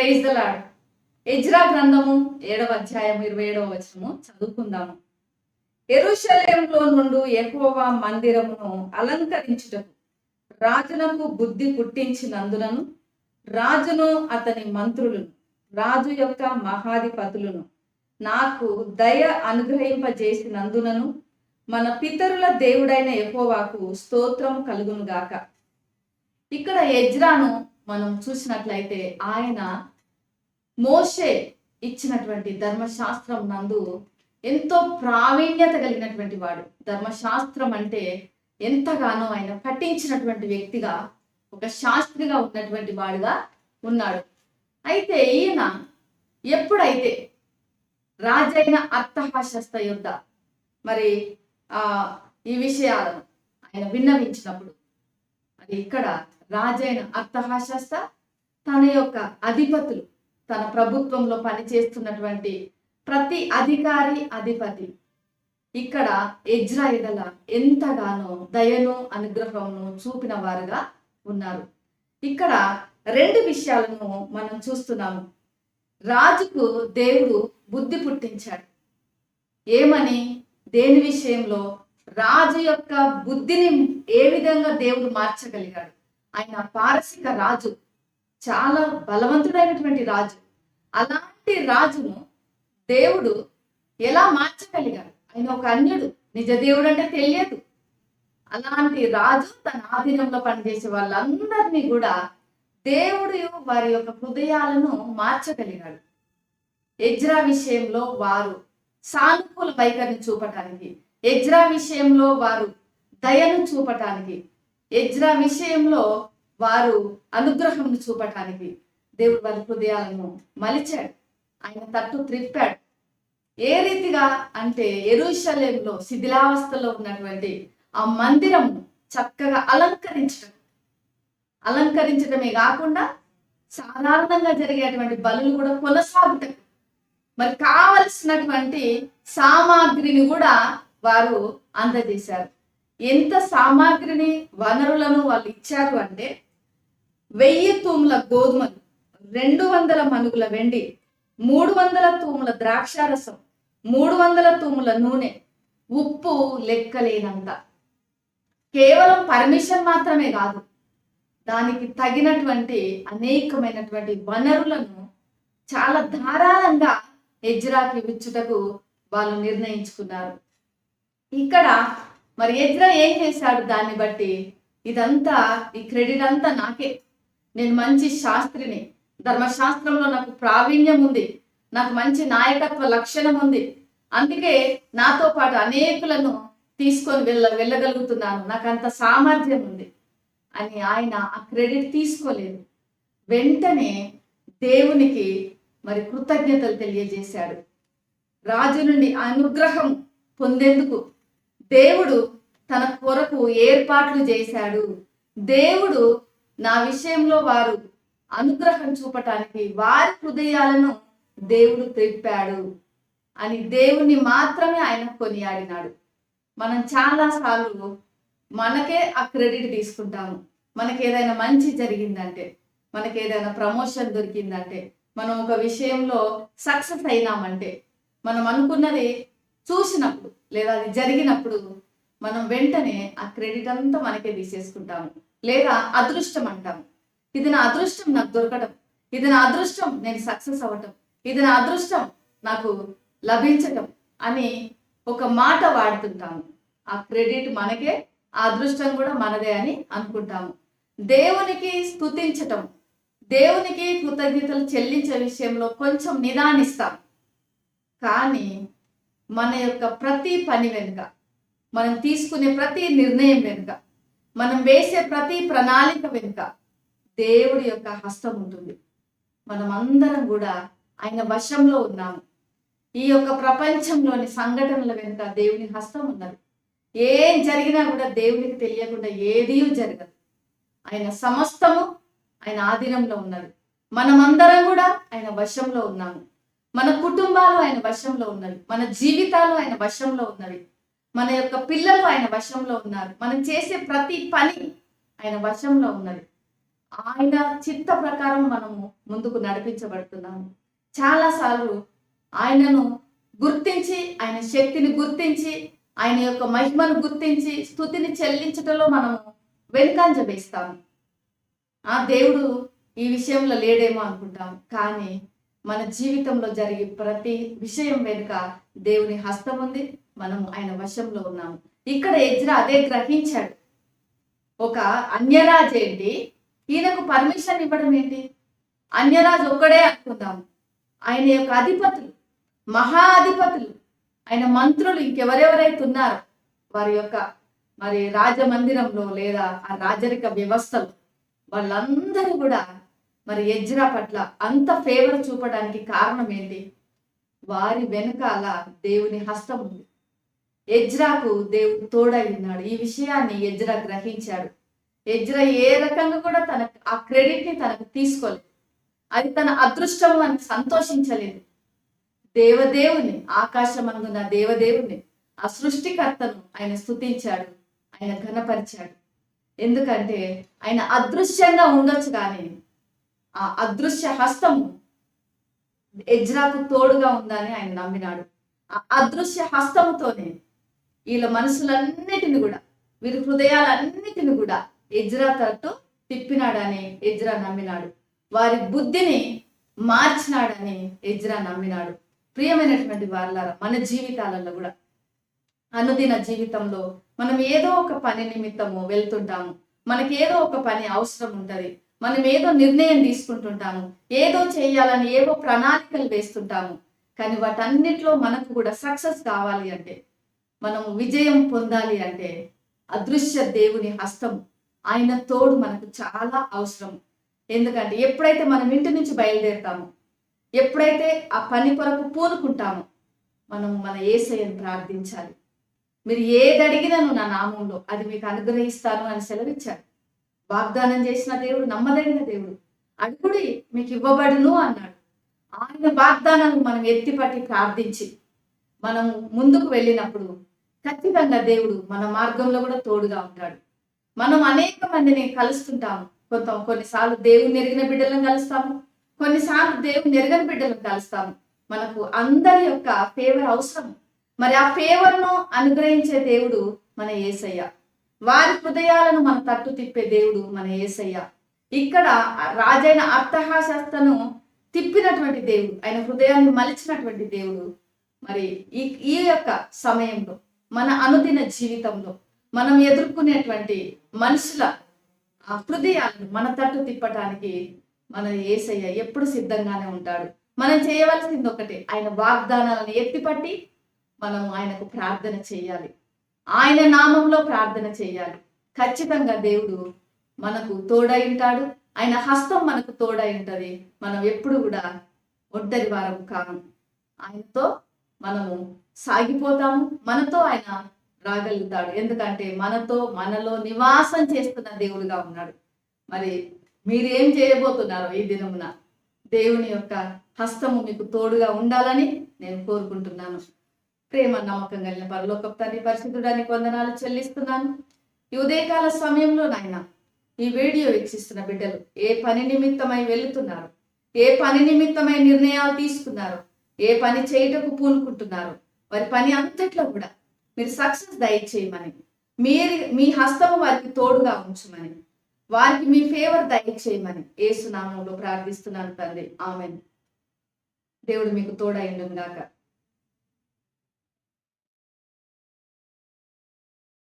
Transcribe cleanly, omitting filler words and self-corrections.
Praise the lord. Ezra గ్రంథము 7వ అధ్యాయం 27వ వచనము చదువుకుందాము. యెరూషలేములో నుండి యెహోవా మందిరమును అలంకరించుటకు రాజునకు బుద్ధి పుట్టించినందులను రాజును అతని మంత్రులను రాజు యొక్క మహాధిపతులను నాకు దయ అనుగ్రహింపజేసినందునను మన పితరుల దేవుడైన యెహోవాకు స్తోత్రం కలుగును గాక. ఇక్కడ ఎజ్రాను మనం చూసినట్లయితే ఆయన మోషే ఇచ్చినటువంటి ధర్మశాస్త్రం నందు ఎంతో ప్రావీణ్యత కలిగినటువంటి వాడు. ధర్మశాస్త్రం అంటే ఎంతగానో ఆయన పఠించినటువంటి వ్యక్తిగా, ఒక శాస్త్రిగా ఉన్నటువంటి వాడుగా ఉన్నాడు. అయితే ఈయన ఎప్పుడైతే రాజైన అర్తహషస్త యుద్ధ మరి ఈ విషయాలను ఆయన విన్నవించినప్పుడు, అది ఇక్కడ రాజైన అర్తహషస్త తన యొక్క అధిపతులు, తన ప్రభుత్వంలో పనిచేస్తున్నటువంటి ప్రతి అధిపతి ఇక్కడ ఎజ్రా ఎడల ఎంతగానో దయను అనుగ్రహమును చూపిన వారుగా ఉన్నారు. ఇక్కడ రెండు విషయాలను మనం చూస్తున్నాము. రాజుకు దేవుడు బుద్ధి పుట్టించాడు. ఏమని? దేని విషయంలో? రాజు యొక్క బుద్ధిని ఏ విధంగా దేవుడు మార్చగలిగాడు? ఆయన పారసిక రాజు, చాలా బలవంతుడైనటువంటి రాజు. అలాంటి రాజును దేవుడు ఎలా మార్చగలిగాడు? ఆయన ఒక అన్యుడు, నిజ దేవుడు అంటే తెలియదు. అలాంటి రాజు తన ఆధీనంలో పనిచేసే వాళ్ళందరినీ కూడా దేవుడు వారి యొక్క హృదయాలను మార్చగలిగాడు. ఎజ్రా విషయంలో వారు సానుకూల వైఖరిని చూపటానికి, ఎజ్రా విషయంలో వారు దయను చూపటానికి, ఎజ్రా విషయంలో వారు అనుగ్రహంను చూపటానికి దేవుడు వారి హృదయాలను మలిచాడు. ఆయన తట్టు త్రిప్పాడు. ఏ రీతిగా అంటే యెరూషలేములో శిథిలావస్థలో ఉన్నటువంటి ఆ మందిరం చక్కగా అలంకరించడమే కాకుండా సాధారణంగా జరిగేటువంటి బలులు కూడా కొనసాగుతాయి. మరి కావలసినటువంటి సామాగ్రిని కూడా వారు అందజేశారు. ఎంత సామాగ్రిని, వనరులను వాళ్ళు ఇచ్చారు అంటే 1000 తూముల గోధుమలు, 200 మనుగుల వెండి, 300 తూముల ద్రాక్షారసం, 300 తూముల నూనె, ఉప్పు లెక్కలేనంత. కేవలం పర్మిషన్ మాత్రమే కాదు, దానికి తగినటువంటి అనేకమైనటువంటి వనరులను చాలా ధారాళంగా ఎజ్రాకి ఇచ్చుటకు వాళ్ళు నిర్ణయించుకున్నారు. ఇక్కడ మరి ఎజ్రా ఏం చేశాడు? దాన్ని బట్టి ఇదంతా, ఈ క్రెడిట్ అంతా నాకే. నేను మంచి శాస్త్రిని, ధర్మశాస్త్రంలో నాకు ప్రావీణ్యం ఉంది, నాకు మంచి నాయకత్వ లక్షణం ఉంది, అందుకే నాతో పాటు అనేకులను తీసుకొని వెళ్ళగలుగుతున్నాను, నాకు అంత సామర్థ్యం ఉంది అని ఆయన ఆ క్రెడిట్ తీసుకోలేదు. వెంటనే దేవునికి మరి కృతజ్ఞతలు తెలియజేశాడు. రాజు నుండి అనుగ్రహం పొందేందుకు దేవుడు తన కొరకు ఏర్పాట్లు చేశాడు. దేవుడు నా విషయంలో వారు అనుగ్రహం చూపటానికి వారి హృదయాలను దేవుడు త్రిప్పాడు అని దేవుణ్ణి మాత్రమే ఆయన కొనియాడినాడు. మనం చాలాసార్లు మనకే ఆ క్రెడిట్ తీసుకుంటాము. మనకి ఏదైనా మంచి జరిగిందంటే, మనకి ఏదైనా ప్రమోషన్ దొరికిందంటే, మనం ఒక విషయంలో సక్సెస్ అయినామంటే, మనం అనుకున్నది చూసినప్పుడు లేదా అది జరిగినప్పుడు మనం వెంటనే ఆ క్రెడిట్ అంతా మనకే తీసేసుకుంటాము. లేదా అదృష్టం అంటాము. ఇది నా అదృష్టం నాకు దొరకడం, ఇది నా అదృష్టం నేను సక్సెస్ అవ్వటం, ఇది నా అదృష్టం నాకు లభించటం అని ఒక మాట వాడుతుంటాము. ఆ క్రెడిట్ మనకే, ఆ అదృష్టం కూడా మనదే అని అనుకుంటాము. దేవునికి స్తుతించటం, దేవునికి కృతజ్ఞతలు చెల్లించే విషయంలో కొంచెం నిదానిస్తాం. కానీ మన యొక్క ప్రతి పని వెనుక, మనం తీసుకునే ప్రతి నిర్ణయం వెనుక, మనం వేసే ప్రతి ప్రణాళిక వెనుక దేవుడి యొక్క హస్తం ఉంటుంది. మనం అందరం కూడా ఆయన వశంలో ఉన్నాము. ఈ యొక్క ప్రపంచంలోని సంఘటనల వెనుక దేవుని హస్తం ఉన్నది. ఏం జరిగినా కూడా దేవునికి తెలియకుండా ఏదీ జరగదు. ఆయన సమస్తము ఆయన ఆధీనంలో ఉన్నది. మనమందరం కూడా ఆయన వశంలో ఉన్నాము. మన కుటుంబాలు ఆయన వశంలో ఉన్నవి, మన జీవితాలు ఆయన వశంలో ఉన్నవి, మన యొక్క పిల్లలు ఆయన వశంలో ఉన్నారు, మనం చేసే ప్రతి పని ఆయన వశంలో ఉన్నది. ఆయన చిత్త ప్రకారం మనము ముందుకు నడిపించబడుతున్నాము. చాలాసార్లు ఆయనను గుర్తించి, ఆయన శక్తిని గుర్తించి, ఆయన యొక్క మహిమను గుర్తించి స్తుతిని చెల్లించటంలో మనము వెనుకంజ వేస్తాము. దేవుడు ఈ విషయంలో లేడేమో అనుకుంటాము. కానీ మన జీవితంలో జరిగే ప్రతి విషయం వెనుక దేవుని హస్తం ఉంది. మనము ఆయన వశంలో ఉన్నాము. ఇక్కడ ఎజ్రా అదే గ్రహించాడు. ఒక అన్యరాజు ఏంటి, ఈయనకు పర్మిషన్ ఇవ్వడం ఏంటి? అన్యరాజు ఒక్కడే అనుకుందాము. ఆయన యొక్క అధిపతులు, మహా అధిపతులు, ఆయన మంత్రులు, ఇంకెవరెవరైతే ఉన్నారో వారి యొక్క మరి రాజమందిరంలో లేదా ఆ రాజరిక వ్యవస్థలో వాళ్ళందరూ కూడా మరి ఎజ్రా పట్ల అంత ఫేవర్ చూపడానికి కారణం ఏంటి? వారి వెనకాల దేవుని హస్తం ఉంది. ఎజ్రాకు దేవుడు తోడై ఉన్నాడు. ఈ విషయాన్ని ఎజ్రా గ్రహించాడు. ఎజ్రా ఏ రకంగా కూడా తనకు ఆ క్రెడిట్ ని తనకు తీసుకోలేదు. అది తన అదృష్టం అని సంతోషించలేదు. దేవదేవుని, ఆకాశమందున దేవదేవుని, ఆ సృష్టికర్తను ఆయన స్తుతించాడు, ఆయన ఘనపరిచాడు. ఎందుకంటే ఆయన అదృశ్యంగా ఉండొచ్చు, కానీ ఆ అదృశ్య హస్తము ఎజ్రాకు తోడుగా ఉందని ఆయన నమ్మినాడు. ఆ అదృశ్య హస్తముతోనే వీళ్ళ మనసులన్నిటిని కూడా, వీరి హృదయాలన్నిటిని కూడా ఎజ్రా తట్టు తిప్పినాడని ఎజ్రా నమ్మినాడు. వారి బుద్ధిని మార్చినాడని ఎజ్రా నమ్మినాడు. ప్రియమైనటువంటి వారలారా, మన జీవితాలలో కూడా అనుదిన జీవితంలో మనం ఏదో ఒక పని నిమిత్తము వెళ్తుంటాము. మనకి ఏదో ఒక పని అవసరం ఉంటుంది. మనం ఏదో నిర్ణయం తీసుకుంటుంటాము, ఏదో చేయాలని ఏవో ప్రణాళికలు వేస్తుంటాము. కానీ వాటన్నిటిలో మనకు కూడా సక్సెస్ కావాలి అంటే, మనము విజయం పొందాలి అంటే అదృశ్య దేవుని హస్తం, ఆయన తోడు మనకు చాలా అవసరం. ఎందుకంటే ఎప్పుడైతే మనం ఇంటి నుంచి బయలుదేరుతామో, ఎప్పుడైతే ఆ పని కొరకు పూనుకుంటామో, మనము మన యేసయ్యను ప్రార్థించాలి. మీరు ఏది అడిగినను నా నామంలో అది మీకు అనుగ్రహిస్తాను అని సెలవిచ్చాడు. వాగ్దానం చేసిన దేవుడు నమ్మదగిన దేవుడు. అడుగుడి మీకు ఇవ్వబడును అన్నాడు. ఆయన వాగ్దానాలను మనం ఎత్తిపట్టి ప్రార్థించి మనం ముందుకు వెళ్ళినప్పుడు ఖచ్చితంగా దేవుడు మన మార్గంలో కూడా తోడుగా ఉంటాడు. మనం అనేక మందిని కలుస్తుంటాము. కొన్నిసార్లు దేవుని ఎరిగిన బిడ్డలను కలుస్తాము, కొన్నిసార్లు దేవుని ఎరగని బిడ్డలను కలుస్తాము. మనకు అందరి యొక్క ఫేవర్ అవసరం. మరి ఆ ఫేవర్ను అనుగ్రహించే దేవుడు మన యేసయ్య. వారి హృదయాలను మన తట్టు తిప్పే దేవుడు మన యేసయ్య. ఇక్కడ రాజైన అర్థహాశాస్త్రను తిప్పినటువంటి దేవుడు, ఆయన హృదయాన్ని మలిచినటువంటి దేవుడు. మరి ఈ యొక్క సమయంలో మన అనుదిన జీవితంలో మనం ఎదుర్కొనేటువంటి మనుషుల హృదయాలను మన తట్టు తిప్పటానికి మన యేసయ్య ఎప్పుడు సిద్ధంగానే ఉంటాడు. మనం చేయవలసింది ఒకటే, ఆయన వాగ్దానాలను ఎత్తిపట్టి మనం ఆయనకు ప్రార్థన చేయాలి. ఆయన నామంలో ప్రార్థన చేయాలి. ఖచ్చితంగా దేవుడు మనకు తోడై ఉంటాడు. ఆయన హస్తం మనకు తోడై ఉంటది. మనం ఎప్పుడు కూడా ఒంటరి వారం కాము. ఆయనతో మనము సాగిపోతాము. మనతో ఆయన రాగలుగుతాడు. ఎందుకంటే మనలో నివాసం చేస్తున్న దేవుడుగా ఉన్నాడు. మరి మీరేం చేయబోతున్నారో ఈ దినమున దేవుని యొక్క హస్తము మీకు తోడుగా ఉండాలని నేను కోరుకుంటున్నాను. ప్రేమ నమ్మకం కలిగిన పరలోకపు తండ్రి, పరిశుద్ధుడానికి వందనాలు చెల్లిస్తున్నాను. ఈ ఉదయకాల సమయంలో నాయన ఈ వీడియో వీక్షిస్తున్న బిడ్డలు ఏ పని నిమిత్తమై వెళుతున్నారు, ఏ పని నిమిత్తమై నిర్ణయాలు తీసుకున్నారు, ఏ పని చేయటకు పూనుకుంటున్నారు, వారి పని అంతట్లో కూడా మీరు సక్సెస్ దయచేయమని, మీ హస్తము వారికి తోడుగా ఉంచమని, వారికి మీ ఫేవర్ దయచేయమని యేసు నామములో ప్రార్థిస్తున్నాను తండ్రి. ఆమేన్. దేవుడు మీకు తోడై ఉండును గాక.